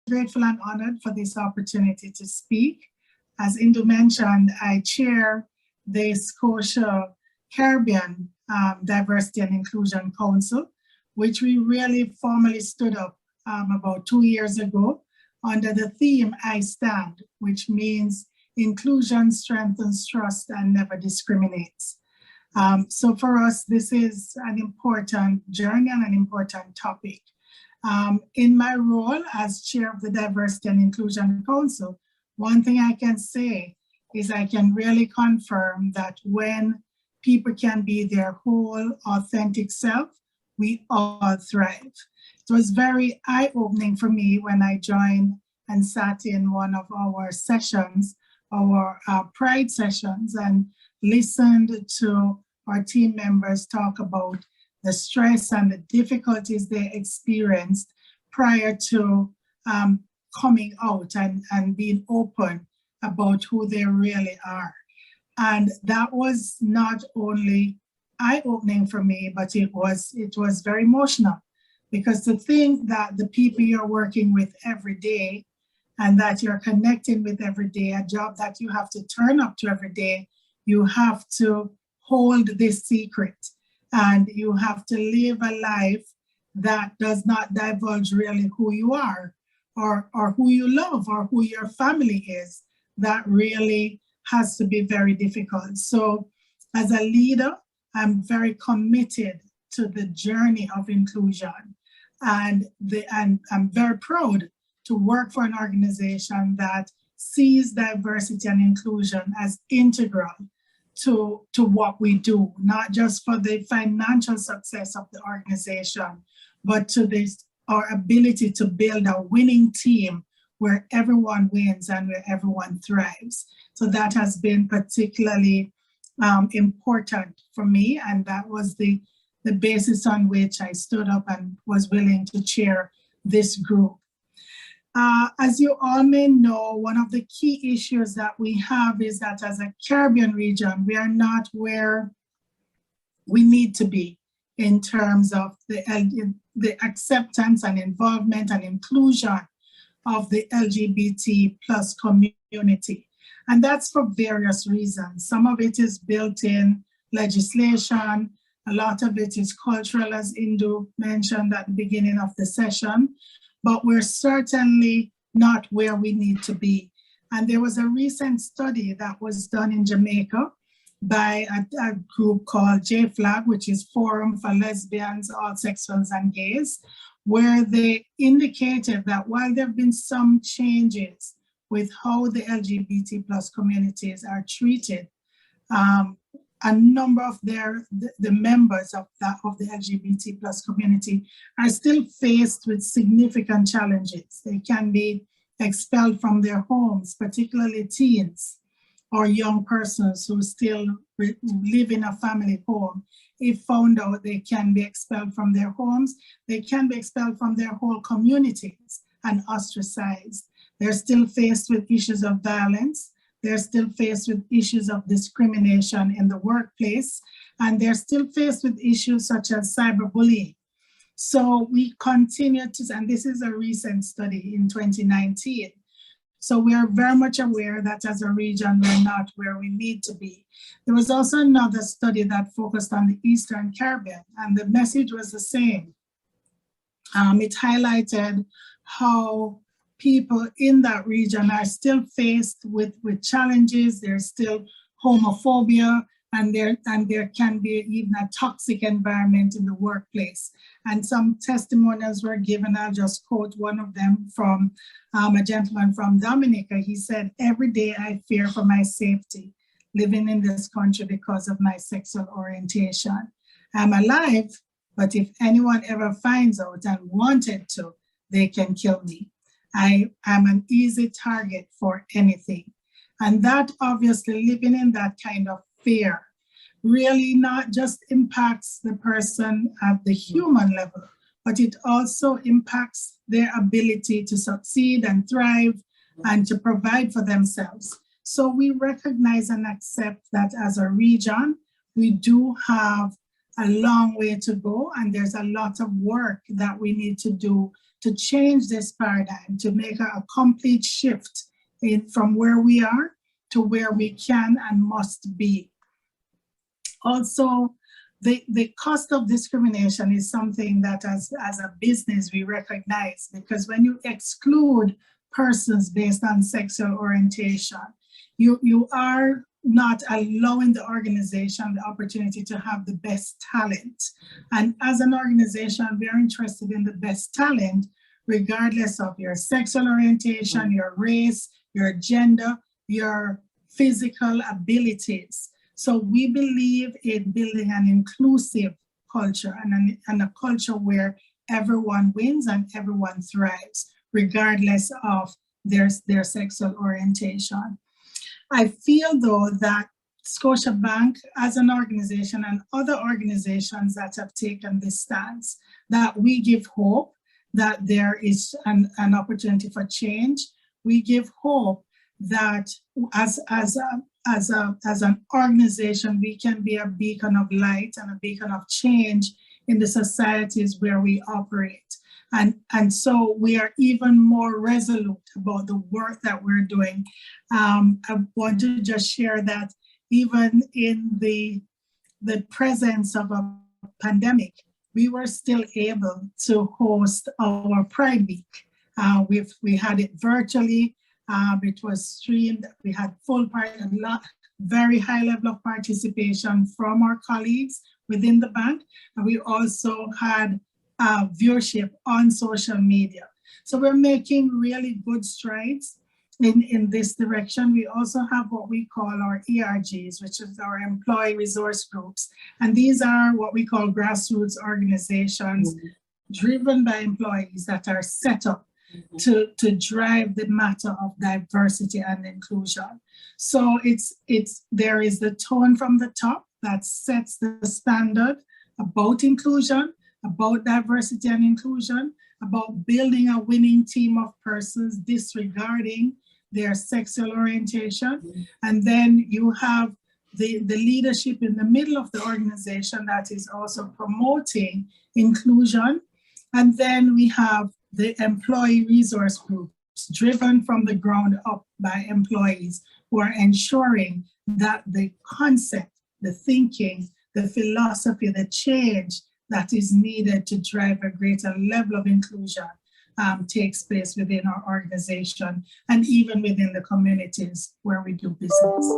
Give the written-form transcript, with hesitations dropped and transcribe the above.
grateful and honored for this opportunity to speak. As Indu mentioned, I chair the Scotia Caribbean Diversity and Inclusion Council, which we really formally stood up about 2 years ago under the theme I Stand, which means inclusion strengthens trust and never discriminates. So for us, this is an important journey and an important topic. In my role as chair of the Diversity and Inclusion Council, one thing I can say is I can really confirm that when people can be their whole authentic self, we all thrive. It was very eye-opening for me when I joined and sat in one of our sessions, our Pride sessions, and listened to our team members talk about the stress and the difficulties they experienced prior to coming out and being open about who they really are. And that was not only eye-opening for me, but it was very emotional, because to think that the people you're working with every day and that you're connecting with every day, a job that you have to turn up to every day, you have to hold this secret and you have to live a life that does not divulge really who you are or who you love or who your family is. That really has to be very difficult. So as a leader, I'm very committed to the journey of inclusion. And I'm very proud to work for an organization that sees diversity and inclusion as integral to what we do, not just for the financial success of the organization, but to our ability to build a winning team where everyone wins and where everyone thrives. So that has been particularly important for me, and that was the basis on which I stood up and was willing to chair this group. As you all may know, one of the key issues that we have is that as a Caribbean region, we are not where we need to be in terms of the acceptance and involvement and inclusion of the LGBT plus community. And that's for various reasons. Some of it is built-in legislation. A lot of it is cultural, as Indu mentioned at the beginning of the session. But we're certainly not where we need to be. And there was a recent study that was done in Jamaica by a group called JFLAG, which is Forum for Lesbians, Allsexuals, and Gays, where they indicated that while there have been some changes with how the LGBT plus communities are treated, a number of the members of the LGBT plus community are still faced with significant challenges. They can be expelled from their homes, particularly teens or young persons who still live in a family home. If found out, they can be expelled from their homes. They can be expelled from their whole communities and ostracized. They're still faced with issues of violence. They're still faced with issues of discrimination in the workplace, and they're still faced with issues such as cyberbullying. So we continue to, and this is a recent study in 2019. So we are very much aware that as a region, we're not where we need to be. There was also another study that focused on the Eastern Caribbean, and the message was the same. It highlighted how people in that region are still faced with challenges. There's still homophobia, and there can be even a toxic environment in the workplace. And some testimonials were given. I'll just quote one of them from a gentleman from Dominica. He said, "Every day I fear for my safety living in this country because of my sexual orientation. I'm alive, but if anyone ever finds out and wanted to, they can kill me. I am an easy target for anything." And that obviously, living in that kind of fear really not just impacts the person at the human level, but it also impacts their ability to succeed and thrive and to provide for themselves. So we recognize and accept that as a region, we do have a long way to go, and there's a lot of work that we need to do to change this paradigm, to make a complete shift from where we are to where we can and must be. Also, the cost of discrimination is something that as a business we recognize, because when you exclude persons based on sexual orientation, you are not allowing the organization the opportunity to have the best talent. And as an organization, we are interested in the best talent, regardless of your sexual orientation, your race, your gender, your physical abilities. So we believe in building an inclusive culture and a culture where everyone wins and everyone thrives, regardless of their sexual orientation. I feel, though, that Scotiabank as an organization and other organizations that have taken this stance, that we give hope that there is an opportunity for change. We give hope that as an organization, we can be a beacon of light and a beacon of change in the societies where we operate. And so we are even more resolute about the work that we're doing. I want to just share that even in the presence of a pandemic, we were still able to host our Pride Week. We had it virtually. It was streamed. We had full very high level of participation from our colleagues within the bank. And we also had viewership on social media. So we're making really good strides in this direction. We also have what we call our ERGs, which is our employee resource groups. And these are what we call grassroots organizations driven by employees that are set up to drive the matter of diversity and inclusion. So there is the tone from the top that sets the standard about inclusion, about diversity and inclusion, about building a winning team of persons disregarding their sexual orientation. And then you have the leadership in the middle of the organization that is also promoting inclusion. And then we have the employee resource groups driven from the ground up by employees who are ensuring that the concept, the thinking, the philosophy, the change that is needed to drive a greater level of inclusion takes place within our organization and even within the communities where we do business.